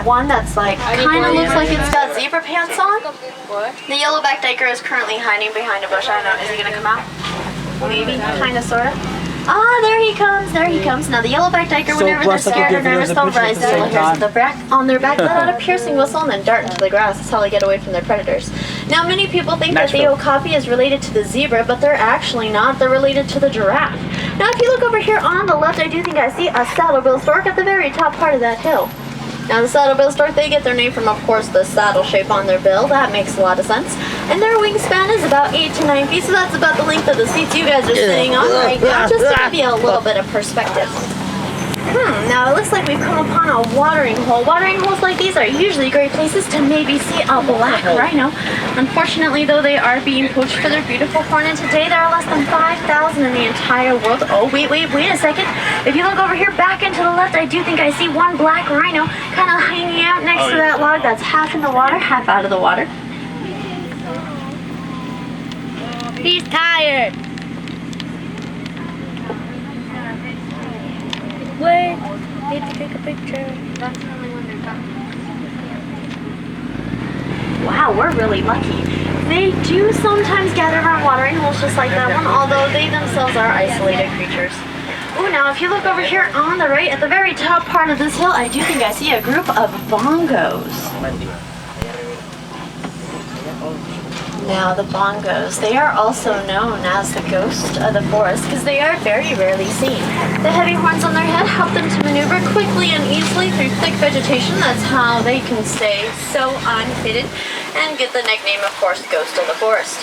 one that's like kind of looks like it's got zebra pants on. The yellowback duiker is currently hiding behind a bush. I don't know. Is he gonna come out? Maybe, kind of, sort of. Ah, there he comes, there he comes. Now the yellowback duiker, whenever they're scared or nervous, they'll raise their little hairs on their back, let out a piercing whistle, and then dart into the grass. That's how they get away from their predators. Now many people think that the okapi is related to the zebra, but they're actually not. They're related to the giraffe. Now if you look over here on the left, I do think I see a saddle-bill stork at the very top part of that hill. Now the saddle-bill stork, they get their name from, of course, the saddle shape on their bill. That makes a lot of sense. And their wingspan is about 8 to 9 feet, so that's about the length of the seats you guys are sitting on right now, just to give you a little bit of perspective. Now it looks like we've come upon a watering hole. Watering holes like these are usually great places to maybe see a black rhino. Unfortunately, though, they are being poached for their beautiful horn, and today there are less than 5,000 in the entire world. Oh, wait a second. If you look over here back and to the left, I do think I see one black rhino kind of hanging out next to that log that's half in the water, half out of the water. He's tired. Wait, need to take a picture. Wow, we're really lucky. They do sometimes gather around watering holes just like that one, although they themselves are isolated creatures. Oh, now if you look over here on the right, at the very top part of this hill, I do think I see a group of bongos. Now the bongos, they are also known as the ghost of the forest because they are very rarely seen. The heavy horns on their head help them to maneuver quickly and easily through thick vegetation. That's how they can stay so unhidden and get the nickname, of course, ghost of the forest.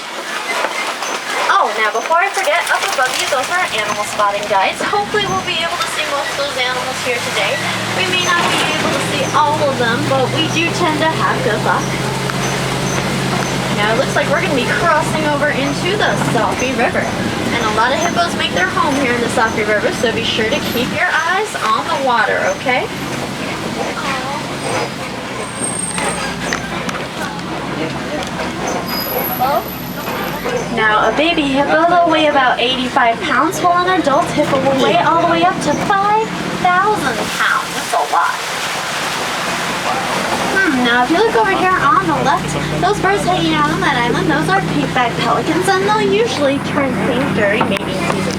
Oh, now before I forget, up above you, those are our animal spotting guides. Hopefully we'll be able to see most of those animals here today. We may not be able to see all of them, but we do tend to have good luck. Now it looks like we're going to be crossing over into the Safi River. And a lot of hippos make their home here in the Safi River, so be sure to keep your eyes on the water, okay? Now a baby hippo will weigh about 85 pounds, while an adult hippo will weigh all the way up to 5,000 pounds. That's a lot. Now if you look over here on the left, those birds hanging out on that island, those are pink-backed pelicans, and they'll usually turn pink during mating season.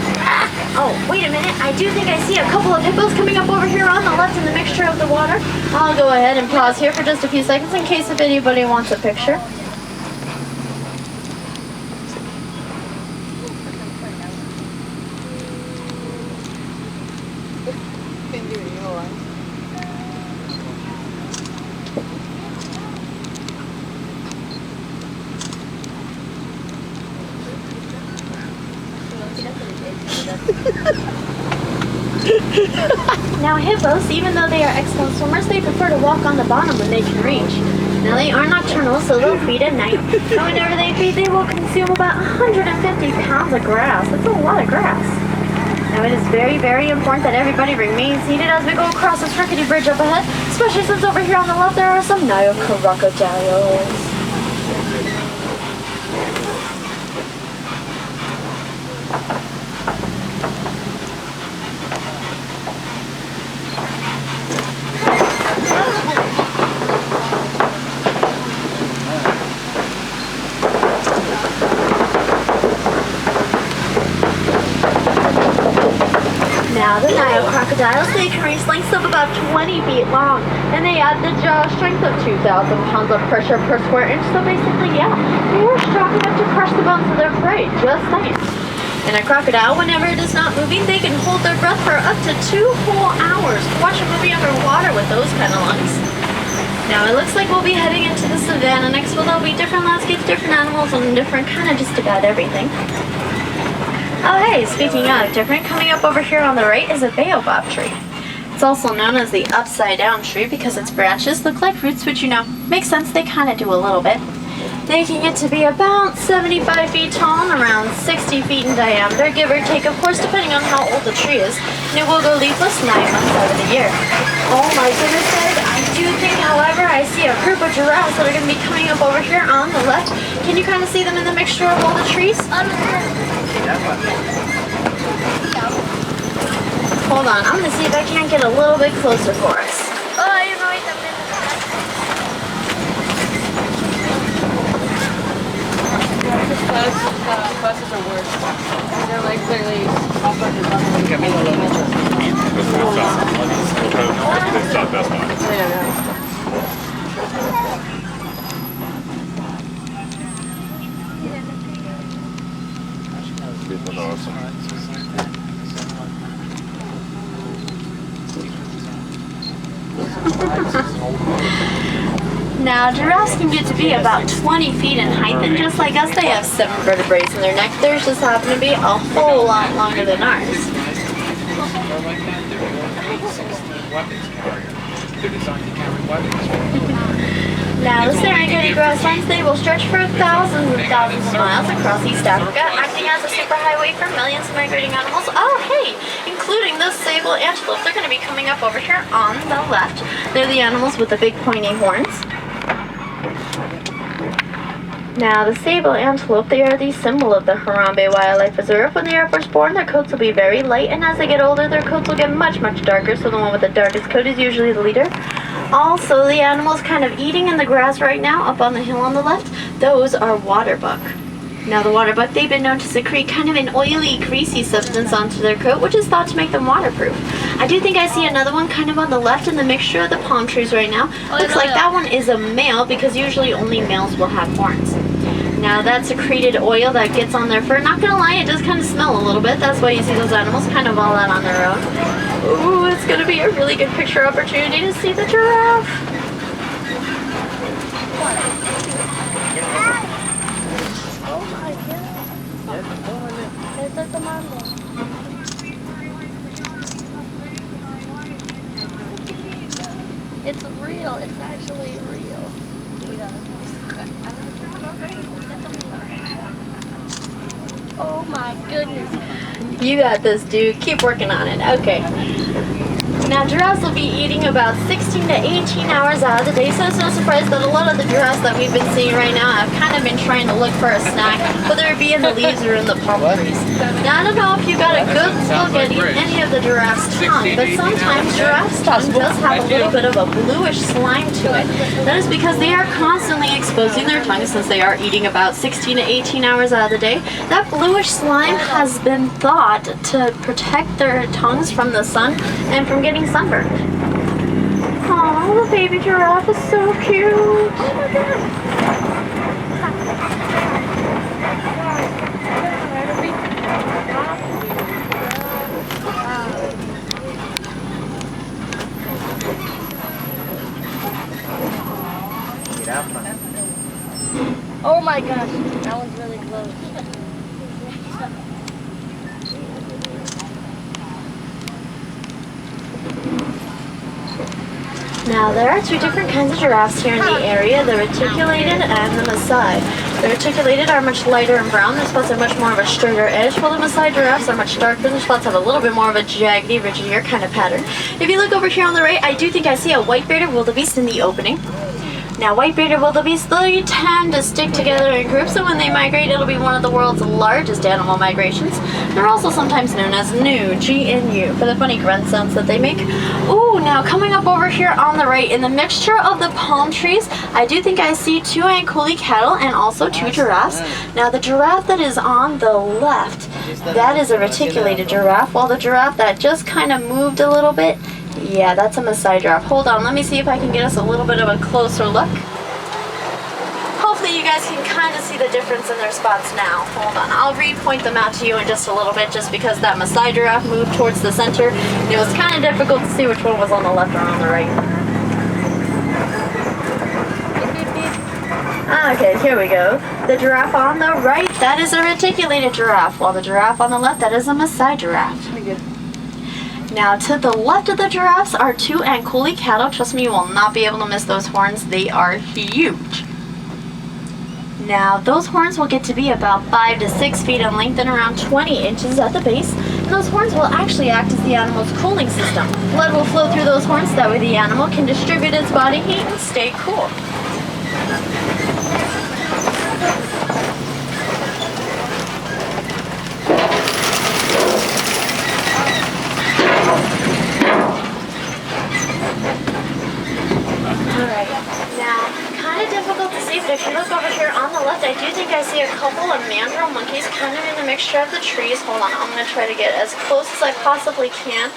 Oh, wait a minute, I do think I see a couple of hippos coming up over here on the left in the mixture of the water. I'll go ahead and pause here for just a few seconds in case if anybody wants a picture. Now hippos, even though they are excellent swimmers, they prefer to walk on the bottom when they can reach. Now they are nocturnal, so they'll feed at night. And whenever they feed, they will consume about 150 pounds of grass. That's a lot of grass. Now it is very, very important that everybody remains seated as we go across this rickety bridge up ahead, especially since over here on the left there are some Nile crocodiles. Now the Nile crocodiles, they can reach lengths of about 20 feet long, and they have the jaw strength of 2,000 pounds of pressure per square inch, so basically, yeah, they are strong enough to crush the bones of their prey, just saying. And a crocodile, whenever it is not moving, they can hold their breath for up to 2 whole hours. Watch a movie underwater with those kind of lungs. Now it looks like we'll be heading into the savannah next, where there'll be different landscapes, different animals, and different kind of just about everything. Oh hey, speaking of different, coming up over here on the right is a baobab tree. It's also known as the upside down tree because its branches look like roots, which, you know, makes sense, they kind of do a little bit. They can get to be about 75 feet tall and around 60 feet in diameter, give or take, of course, depending on how old the tree is. And it will go leafless 9 months out of the year. Oh my goodness, guys, I do think, however, I see a group of giraffes that are going to be coming up over here on the left. Can you kind of see them in the mixture of all the trees? Hold on, I'm going to see if I can't get a little bit closer for us. Now, giraffes can get to be about 20 feet in height, and just like us, they have 7 vertebrae in their neck. Theirs just happen to be a whole lot longer than ours. Now, the Serengeti grasslands, they will stretch for thousands and thousands of miles across East Africa, acting as a superhighway for millions of migrating animals. Oh, hey, including the sable antelope. They're going to be coming up over here on the left. They're the animals with the big pointy horns. Now, the sable antelope, they are the symbol of the Harambe Wildlife Reserve. When they are first born, their coats will be very light, and as they get older, their coats will get much, much darker, so the one with the darkest coat is usually the leader. Also, the animals kind of eating in the grass right now, up on the hill on the left, those are waterbuck. Now, the waterbuck, they've been known to secrete kind of an oily, greasy substance onto their coat, which is thought to make them waterproof. I do think I see another one kind of on the left in the mixture of the palm trees right now. Looks like that one is a male, because usually only males will have horns. Now, that secreted oil that gets on their fur, not gonna lie, it does kind of smell a little bit. That's why you see those animals kind of all out on their own. Ooh, it's gonna be a really good picture opportunity to see the giraffe. Oh my God. It's real. It's actually real. Oh my goodness. You got this, dude. Keep working on it. Okay. Now, giraffes will be eating about 16 to 18 hours out of the day, so it's no surprise that a lot of the giraffes that we've been seeing right now have kind of been trying to look for a snack, whether it be in the leaves or in the palm trees. Now, I don't know if you got a good look at any of the giraffe's tongue, but sometimes giraffe's tongue does have a little bit of a bluish slime to it. That is because they are constantly exposing their tongue since they are eating about 16 to 18 hours out of the day. That bluish slime has been thought to protect their tongues from the sun and from getting sunburned. Oh, the baby giraffe is so cute. Oh my God. Oh my gosh, that one's really close. Now, there are 2 different kinds of giraffes here in the area, the reticulated and the Maasai. The reticulated are much lighter and brown, their spots are much more of a straighter edge, while the Maasai giraffes are much darker, their spots have a little bit more of a jaggedy, ridgier kind of pattern. If you look over here on the right, I do think I see a white-bearded wildebeest in the opening. Now, white-bearded wildebeest, they tend to stick together in groups, and when they migrate, it'll be one of the world's largest animal migrations. They're also sometimes known as GNU, G-N-U, for the funny grunt sounds that they make. Ooh, now coming up over here on the right, in the mixture of the palm trees, I do think I see 2 Ankuli cattle and also 2 giraffes. Now, the giraffe that is on the left, that is a reticulated giraffe, while the giraffe that just kind of moved a little bit, yeah, that's a Maasai giraffe. Hold on, let me see if I can get us a little bit of a closer look. Hopefully you guys can kind of see the difference in their spots now. Hold on, I'll re-point them out to you in just a little bit, just because that Maasai giraffe moved towards the center. It was kind of difficult to see which one was on the left or on the right. Okay, here we go. The giraffe on the right, that is a reticulated giraffe, while the giraffe on the left, that is a Maasai giraffe. Now, to the left of the giraffes are 2 Ankuli cattle. Trust me, you will not be able to miss those horns. They are huge. Now, those horns will get to be about 5 to 6 feet in length and around 20 inches at the base. And those horns will actually act as the animal's cooling system. Blood will flow through those horns, that way the animal can distribute its body heat and stay cool. If you look over here on the left, I do think I see a couple of mandrill monkeys kind of in the mixture of the trees. Hold on, I'm going to try to get as close as I possibly can.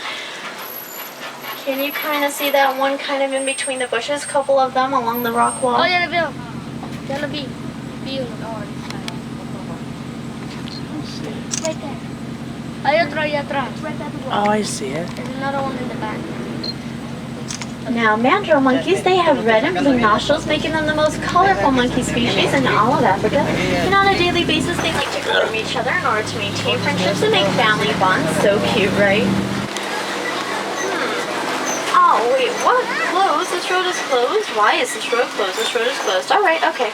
Can you kind of see that one kind of in between the bushes? A couple of them along the rock wall. Oh, ya la vi. Right there. Hay otro allá atrás. Oh, I see it. There's another one in the back. Now, mandrill monkeys, they have red and blue nostrils, making them the most colorful monkey species in all of Africa. And on a daily basis, they like to court each other in order to maintain friendships and make family bonds. So cute, right? Oh, wait, what? Closed? This road is closed? Why is this road closed? This road is closed. Alright, okay.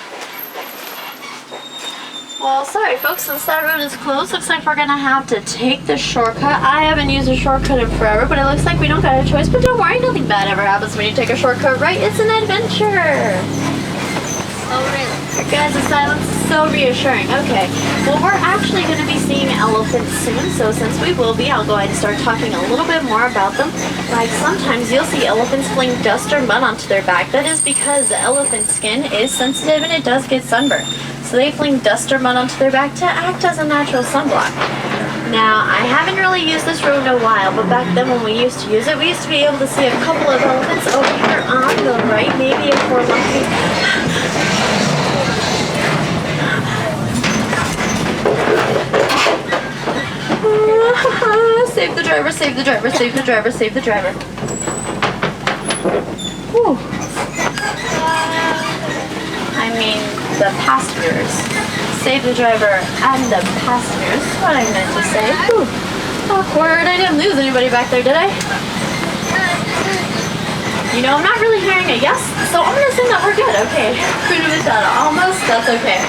Well, sorry folks, since that road is closed, looks like we're gonna have to take the shortcut. I haven't used a shortcut in forever, but it looks like we don't got a choice. But don't worry, nothing bad ever happens when you take a shortcut, right? It's an adventure! Oh, really? Your guys' silence is so reassuring. Okay, well we're actually gonna be seeing elephants soon, so since we will be, I'll go ahead and start talking a little bit more about them. Like sometimes you'll see elephants fling dust or mud onto their back. That is because the elephant's skin is sensitive and it does get sunburned. So they fling dust or mud onto their back to act as a natural sunblock. Now, I haven't really used this road in a while, but back then when we used to use it, we used to be able to see a couple of elephants over here on the right, maybe if we're lucky. Save the driver, save the driver, save the driver, save the driver. Whew. I mean, the passengers. Save the driver and the passengers. What I meant to say. Whew. Awkward. I didn't lose anybody back there, did I? You know, I'm not really hearing a yes, so I'm gonna assume that we're good. Okay. Almost. That's okay.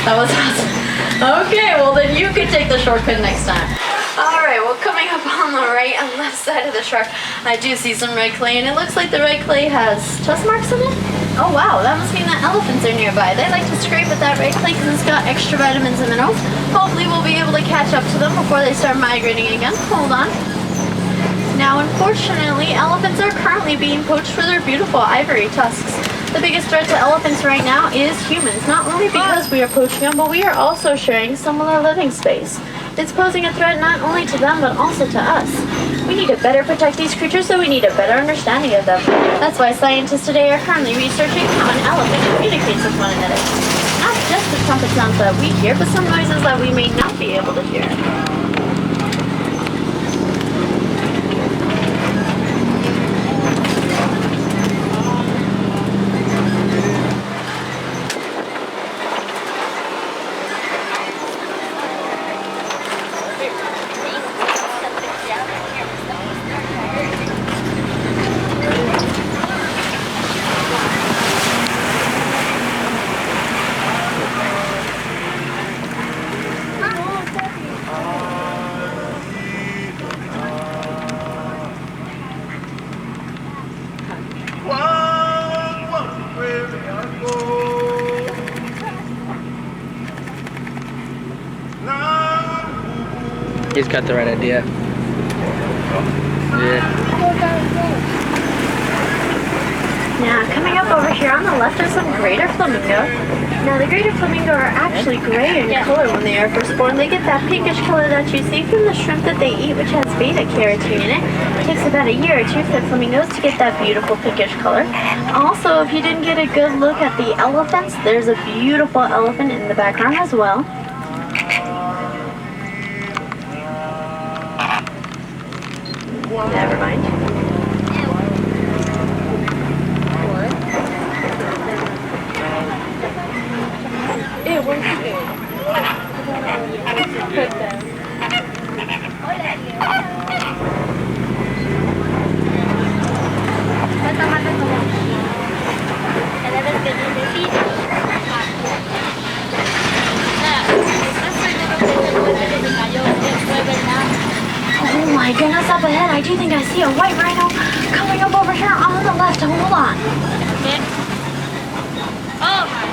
That was awesome. Okay, well then you could take the shortcut next time. Alright, well coming up on the right and left side of the truck, I do see some red clay, and it looks like the red clay has dust marks in it. Oh wow, that must mean that elephants are nearby. They like to scrape at that red clay because it's got extra vitamins and minerals. Hopefully we'll be able to catch up to them before they start migrating again. Hold on. Now unfortunately, elephants are currently being poached for their beautiful ivory tusks. The biggest threat to elephants right now is humans, not only because we are poaching them, but we are also sharing some of their living space. It's posing a threat not only to them, but also to us. We need to better protect these creatures, so we need a better understanding of them. That's why scientists today are currently researching how an elephant communicates with one another. Not just the trumpet sounds that we hear, but some noises that we may not be able to hear. He's got the right idea. Yeah. Now, coming up over here on the left are some greater flamingo. Now, the greater flamingo are actually gray in color when they are first born. They get that pinkish color that you see from the shrimp that they eat, which has beta-carotene in it. It takes about a year or two for the flamingos to get that beautiful pinkish color. Also, if you didn't get a good look at the elephants, there's a beautiful elephant in the background as well. Never mind. It was good. Oh my goodness, up ahead I do think I see a white rhino coming up over here on the left. Hold on. Oh my.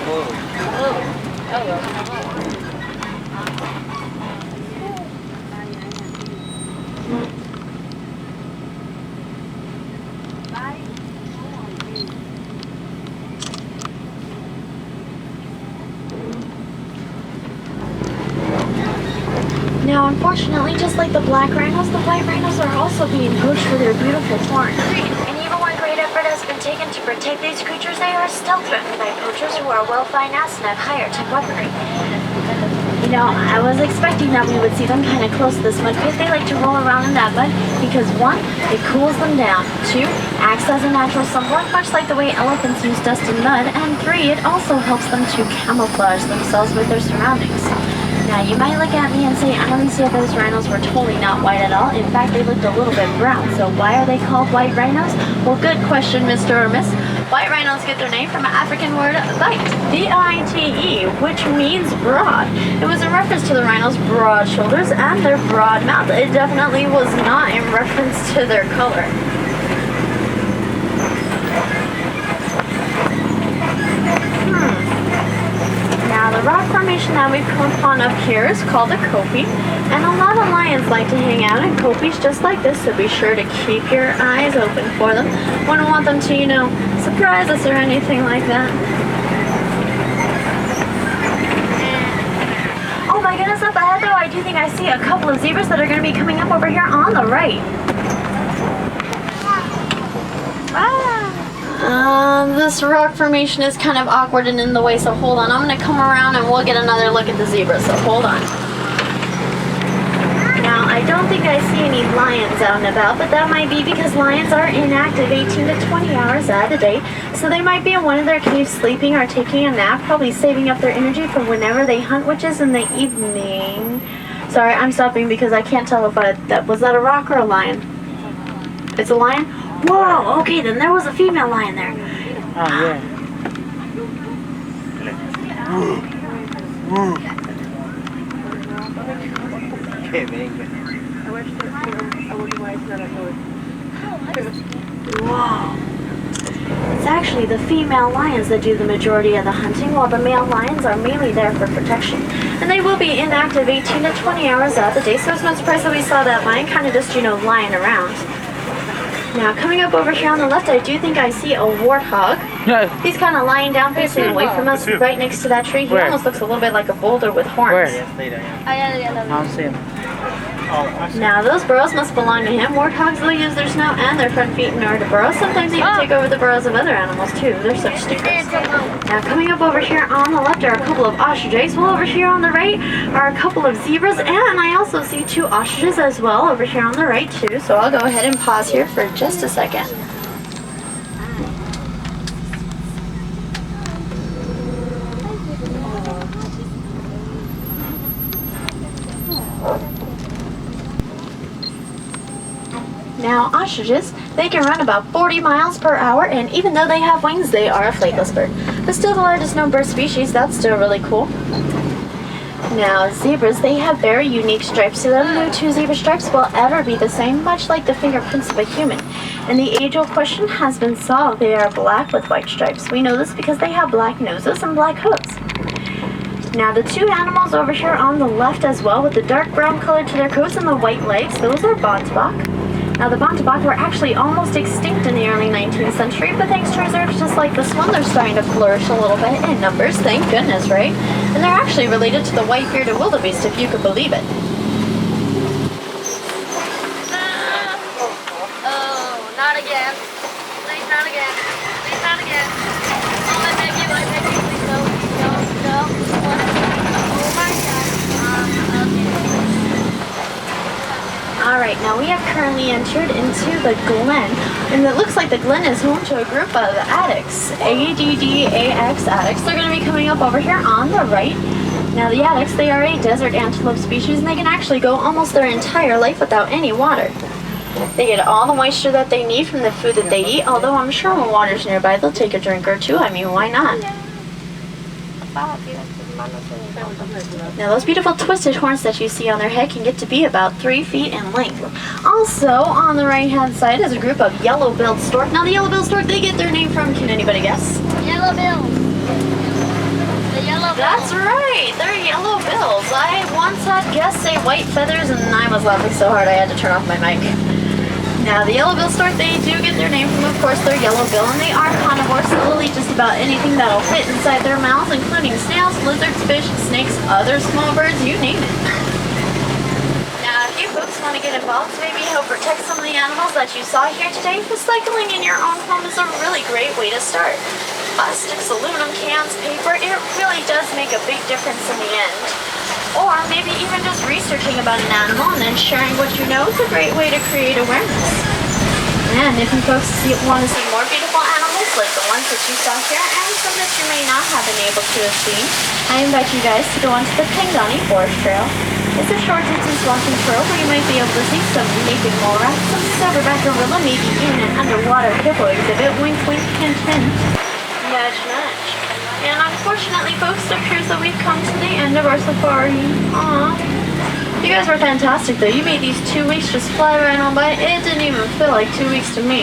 Now, unfortunately, just like the black rhinos, the white rhinos are also being poached for their beautiful horn. And even when great effort has been taken to protect these creatures, they are still threatened by poachers who are well financed and have higher tech weaponry. know, I was expecting that we would see them kind of close to this mud pit. They like to roll around in that mud because 1, it cools them down. 2, acts as a natural sunblock, much like the way elephants use dust and mud. And 3, it also helps them to camouflage themselves with their surroundings. Now, you might look at me and say, Annalisa, those rhinos were totally not white at all. In fact, they looked a little bit brown. So why are they called white rhinos? Well, good question, Mr. or Miss. White rhinos get their name from an African word, bite, B-I-T-E, which means broad. It was a reference to the rhinos' broad shoulders and their broad mouth. It definitely was not in reference to their color. Now, the rock formation that we've come upon up here is called a kopje, and a lot of lions like to hang out in kopjes just like this, so be sure to keep your eyes open for them. Wouldn't want them to, you know, surprise us or anything like that. Oh my goodness, up ahead though, I do think I see a couple of zebras that are going to be coming up over here on the right. This rock formation is kind of awkward and in the way, so hold on. I'm going to come around and we'll get another look at the zebra, so hold on. Now, I don't think I see any lions out and about, but that might be because lions are inactive 18 to 20 hours out of the day, so they might be in one of their caves sleeping or taking a nap, probably saving up their energy for whenever they hunt, which is in the evening. Sorry, I'm stopping because I can't tell if was that a rock or a lion? It's a lion? Whoa, okay, then there was a female lion there. Oh, yeah. Whoa. It's actually the female lions that do the majority of the hunting, while the male lions are mainly there for protection. And they will be inactive 18 to 20 hours out of the day, so it's no surprise that we saw that lion kind of just, you know, lying around. Now, coming up over here on the left, I do think I see a warthog. He's kind of lying down, facing away from us, right next to that tree. He almost looks a little bit like a boulder with horns. Where? I don't see him. Now, those burrows must belong to him. Warthogs will use their snout and their front feet in order to burrow. Sometimes even take over the burrows of other animals, too. They're such stinkers. Now, coming up over here on the left are a couple of ostriches. Well, over here on the right are a couple of zebras. And I also see 2 ostriches as well over here on the right, too. So I'll go ahead and pause here for just a second. Now, ostriches, they can run about 40 miles per hour, and even though they have wings, they are a flightless bird. But still the largest known bird species, that's still really cool. Now, zebras, they have very unique stripes to them. No 2 zebra stripes will ever be the same, much like the fingerprints of a human. And the age-old question has been solved. They are black with white stripes. We know this because they have black noses and black hooves. Now, the 2 animals over here on the left as well, with the dark brown color to their coats and the white legs, those are bontebok. Now, the bontebok were actually almost extinct in the early 19th century, but thanks to reserves just like this one, they're starting to flourish a little bit in numbers, thank goodness, right? And they're actually related to the white-bearded wildebeest, if you could believe it. Oh, not again. Please, not again. Please, not again. Oh, I beg you, please, no, no, no. Oh my God. Okay. Alright, now we have currently entered into the Glen, and it looks like the Glen is home to a group of addicts, ADDAX addicts. They're going to be coming up over here on the right. Now the addicts, they are a desert antelope species, and they can actually go almost their entire life without any water. They get all the moisture that they need from the food that they eat, although I'm sure when water's nearby, they'll take a drink or 2. I mean, why not? Now those beautiful twisted horns that you see on their head can get to be about 3 feet in length. Also, on the right hand side is a group of yellow-billed stork. Now the yellow-billed stork, they get their name from, can anybody guess? Yellow bill. The yellow bill. That's right, they're yellow bills. I once had guests say white feathers and I was laughing so hard I had to turn off my mic. Now, the yellow-billed stork, they do get their name from, of course, their yellow bill, and they are carnivores, so they'll eat just about anything that'll fit inside their mouths, including snails, lizards, fish, snakes, other small birds, you name it. Now, if you folks want to get involved to maybe help protect some of the animals that you saw here today, recycling in your own home is a really great way to start. Plastics, aluminum cans, paper, it really does make a big difference in the end. Or maybe even just researching about an animal and then sharing what you know is a great way to create awareness. And if you folks want to see more beautiful animals like the ones that you saw here and some that you may not have been able to have seen, I invite you guys to go onto the Pangani Forest Trail. It's a short distance walking trail where you might be able to see some naked mole rats, some silverback gorilla, maybe even an underwater hippo exhibit. Wink, wink, hint, hint. Nudge, nudge. And unfortunately, folks, it appears that we've come to the end of our safari. Aww. You guys were fantastic, though. You made these 2 weeks just fly right on by. It didn't even feel like 2 weeks to me.